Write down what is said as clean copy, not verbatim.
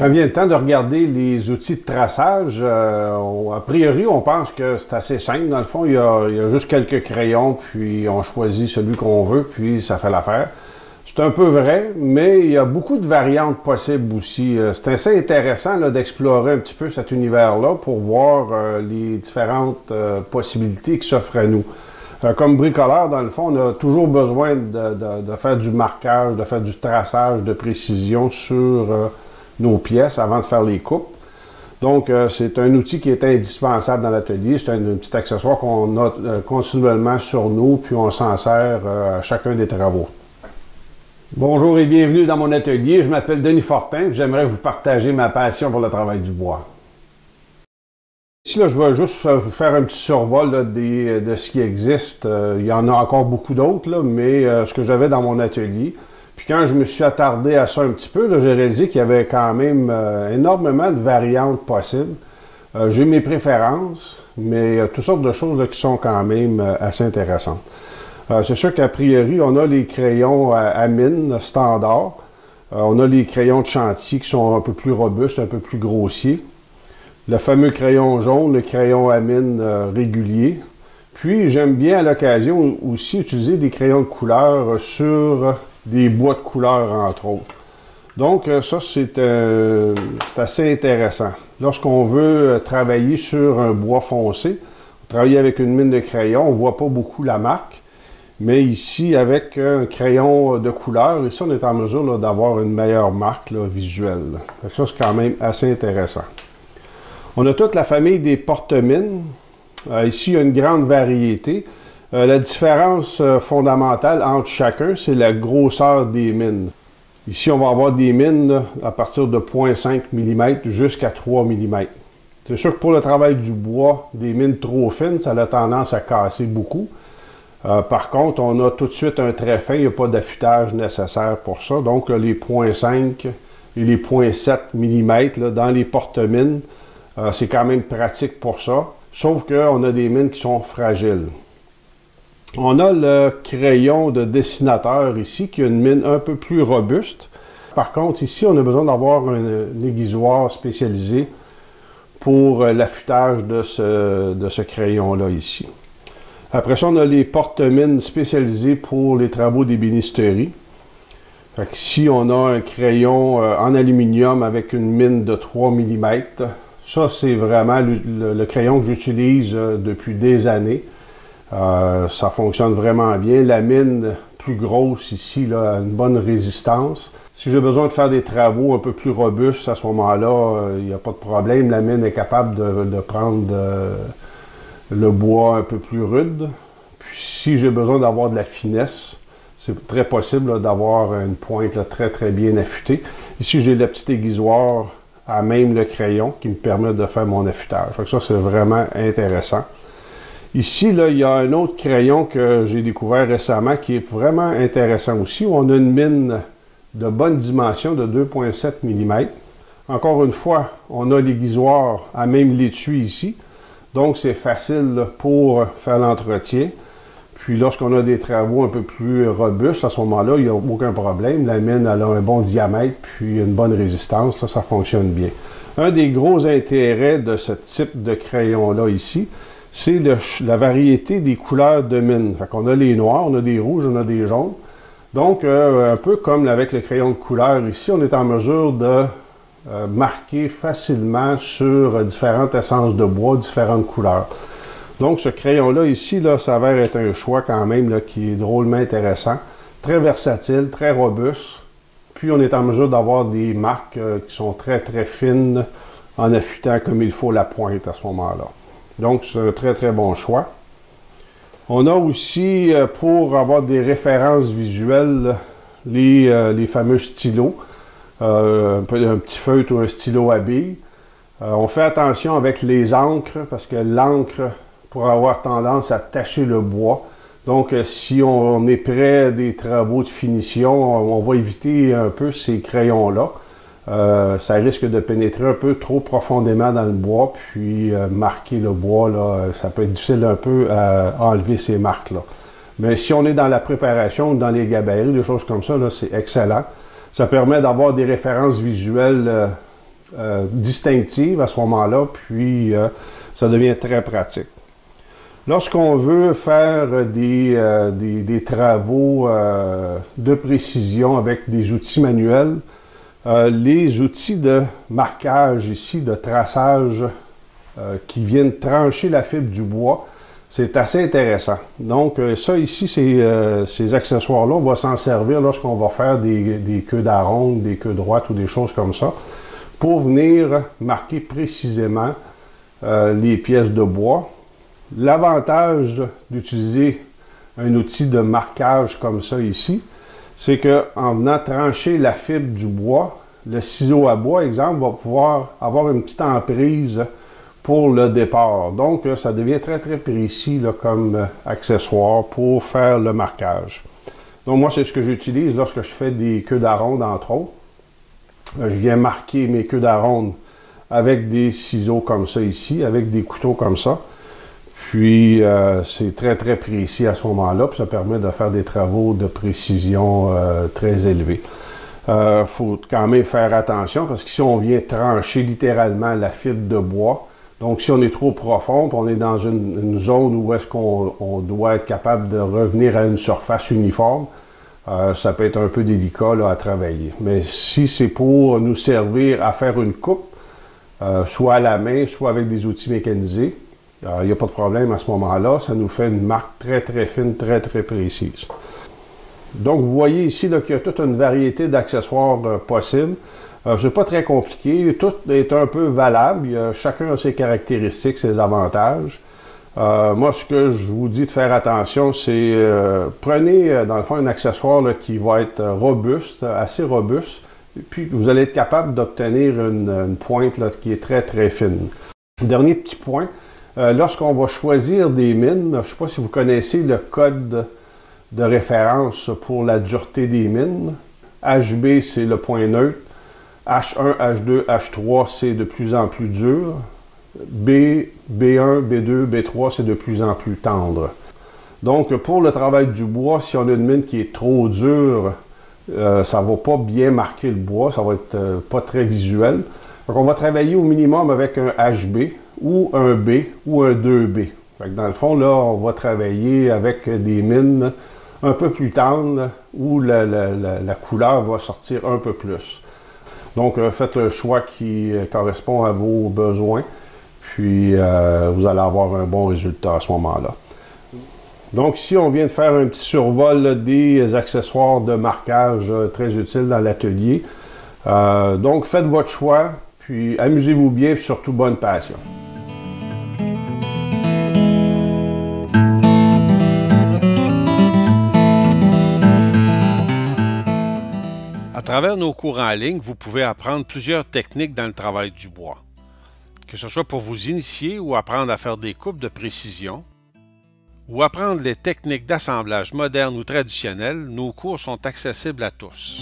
vient le temps de regarder les outils de traçage. A priori, on pense que c'est assez simple. Dans le fond, il y a juste quelques crayons, puis on choisit celui qu'on veut, puis ça fait l'affaire. C'est un peu vrai, mais il y a beaucoup de variantes possibles aussi. C'est assez intéressant d'explorer un petit peu cet univers-là pour voir les différentes possibilités qui s'offrent à nous. Comme bricoleur, dans le fond, on a toujours besoin de faire du marquage, de faire du traçage de précision sur nos pièces avant de faire les coupes. Donc, c'est un outil qui est indispensable dans l'atelier. C'est un petit accessoire qu'on a continuellement sur nous, puis on s'en sert à chacun des travaux. Bonjour et bienvenue dans mon atelier. Je m'appelle Denis Fortin. J'aimerais vous partager ma passion pour le travail du bois. Ici, là, je vais juste vous faire un petit survol là, de ce qui existe. Il y en a encore beaucoup d'autres, mais ce que j'avais dans mon atelier. Puis quand je me suis attardé à ça un petit peu, j'ai réalisé qu'il y avait quand même énormément de variantes possibles. J'ai mes préférences, mais il y a toutes sortes de choses là, qui sont quand même assez intéressantes. C'est sûr qu'à priori, on a les crayons à mine standard. On a les crayons de chantier qui sont un peu plus robustes, un peu plus grossiers. Le fameux crayon jaune, le crayon à mine régulier. Puis, j'aime bien à l'occasion aussi utiliser des crayons de couleur sur des bois de couleur, entre autres. Donc, ça, c'est assez intéressant. Lorsqu'on veut travailler sur un bois foncé, travailler avec une mine de crayon, on ne voit pas beaucoup la marque. Mais ici, avec un crayon de couleur, ici, on est en mesure d'avoir une meilleure marque visuelle. Donc ça, c'est quand même assez intéressant. On a toute la famille des porte-mines. Ici, il y a une grande variété. La différence fondamentale entre chacun, c'est la grosseur des mines. Ici, on va avoir des mines à partir de 0,5 mm jusqu'à 3 mm. C'est sûr que pour le travail du bois, des mines trop fines, ça a tendance à casser beaucoup. Par contre, on a tout de suite un trait fin, il n'y a pas d'affûtage nécessaire pour ça. Donc, les 0,5 et les 0,7 mm dans les porte-mines, c'est quand même pratique pour ça. Sauf qu'on a des mines qui sont fragiles. On a le crayon de dessinateur ici, qui a une mine un peu plus robuste. Par contre, ici, on a besoin d'avoir un aiguisoir spécialisé pour l'affûtage de ce crayon-là ici. Après ça, on a les porte-mines spécialisés pour les travaux d'ébénisterie. Ici, on a un crayon en aluminium avec une mine de 3 mm. Ça, c'est vraiment le crayon que j'utilise depuis des années. Ça fonctionne vraiment bien. La mine plus grosse ici là, a une bonne résistance. Si j'ai besoin de faire des travaux un peu plus robustes, à ce moment-là, il n'y a pas de problème. La mine est capable de prendre le bois un peu plus rude. Puis si j'ai besoin d'avoir de la finesse, c'est très possible d'avoir une pointe là, très très bien affûtée. Ici, j'ai le petit aiguisoir à même le crayon qui me permet de faire mon affûtage. Donc ça, c'est vraiment intéressant. Ici, là, il y a un autre crayon que j'ai découvert récemment qui est vraiment intéressant aussi. On a une mine de bonne dimension de 2,7 mm. Encore une fois, on a l'aiguisoir à même l'étui ici. Donc, c'est facile là, pour faire l'entretien. Puis, lorsqu'on a des travaux un peu plus robustes, à ce moment-là, il n'y a aucun problème. La mine elle a un bon diamètre, puis une bonne résistance. Là, ça fonctionne bien. Un des gros intérêts de ce type de crayon-là ici, c'est la variété des couleurs de mine. Fait qu'on a les noirs, on a des rouges, on a des jaunes. Donc, un peu comme avec le crayon de couleur ici, on est en mesure de marquer facilement sur différentes essences de bois, différentes couleurs. Donc, ce crayon-là ici, là, s'avère être un choix quand même là, qui est drôlement intéressant, très versatile, très robuste. Puis, on est en mesure d'avoir des marques qui sont très, très fines en affûtant comme il faut la pointe à ce moment-là. Donc, c'est un très, très bon choix. On a aussi, pour avoir des références visuelles, les fameux stylos. Un petit feutre ou un stylo à billes. On fait attention avec les encres, parce que l'encre pourrait avoir tendance à tacher le bois. Donc, si on est près des travaux de finition, on va éviter un peu ces crayons-là. Ça risque de pénétrer un peu trop profondément dans le bois, puis marquer le bois, là, ça peut être difficile un peu à enlever ces marques-là. Mais si on est dans la préparation, dans les gabarits, des choses comme ça, c'est excellent. Ça permet d'avoir des références visuelles distinctive à ce moment-là, puis ça devient très pratique. Lorsqu'on veut faire des travaux de précision avec des outils manuels, les outils de marquage ici, de traçage, qui viennent trancher la fibre du bois, c'est assez intéressant. Donc ça ici, ces accessoires-là, on va s'en servir lorsqu'on va faire des queues d'aronde, des queues droites ou des choses comme ça, pour venir marquer précisément les pièces de bois. L'avantage d'utiliser un outil de marquage comme ça ici, c'est qu'en venant trancher la fibre du bois, le ciseau à bois, exemple, va pouvoir avoir une petite emprise pour le départ. Donc, ça devient très, très précis là, comme accessoire pour faire le marquage. Donc, moi, c'est ce que j'utilise lorsque je fais des queues d'aronde, entre autres. Je viens marquer mes queues d'aronde avec des ciseaux comme ça ici, avec des couteaux comme ça. Puis, c'est très, très précis à ce moment-là, puis ça permet de faire des travaux de précision très élevés. Il faut quand même faire attention, parce que si on vient trancher littéralement la fibre de bois, donc si on est trop profond, puis on est dans une zone où est-ce qu'on doit être capable de revenir à une surface uniforme, ça peut être un peu délicat là, à travailler. Mais si c'est pour nous servir à faire une coupe, soit à la main, soit avec des outils mécanisés, il n'y a pas de problème à ce moment-là. Ça nous fait une marque très, très fine, très, très précise. Donc, vous voyez ici qu'il y a toute une variété d'accessoires possibles. C'est pas très compliqué. Tout est un peu valable. Chacun a ses caractéristiques, ses avantages. Moi, ce que je vous dis de faire attention, c'est prenez, dans le fond, un accessoire là, qui va être robuste, assez robuste, puis vous allez être capable d'obtenir une pointe là, qui est très, très fine. Dernier petit point. Lorsqu'on va choisir des mines, je ne sais pas si vous connaissez le code de référence pour la dureté des mines. HB, c'est le point neutre. H1, H2, H3, c'est de plus en plus dur. B, B1, B2, B3, c'est de plus en plus tendre. Donc, pour le travail du bois, si on a une mine qui est trop dure, ça ne va pas bien marquer le bois, ça va être pas très visuel. Donc, on va travailler au minimum avec un HB, ou un B, ou un 2B. Fait que dans le fond, là, on va travailler avec des mines un peu plus tendres, où la couleur va sortir un peu plus. Donc, faites un choix qui correspond à vos besoins, puis vous allez avoir un bon résultat à ce moment-là. Donc, ici, on vient de faire un petit survol là, des accessoires de marquage très utiles dans l'atelier. Donc, faites votre choix, puis amusez-vous bien, puis surtout bonne passion. À travers nos cours en ligne, vous pouvez apprendre plusieurs techniques dans le travail du bois. Que ce soit pour vous initier ou apprendre à faire des coupes de précision, ou apprendre les techniques d'assemblage modernes ou traditionnelles, nos cours sont accessibles à tous.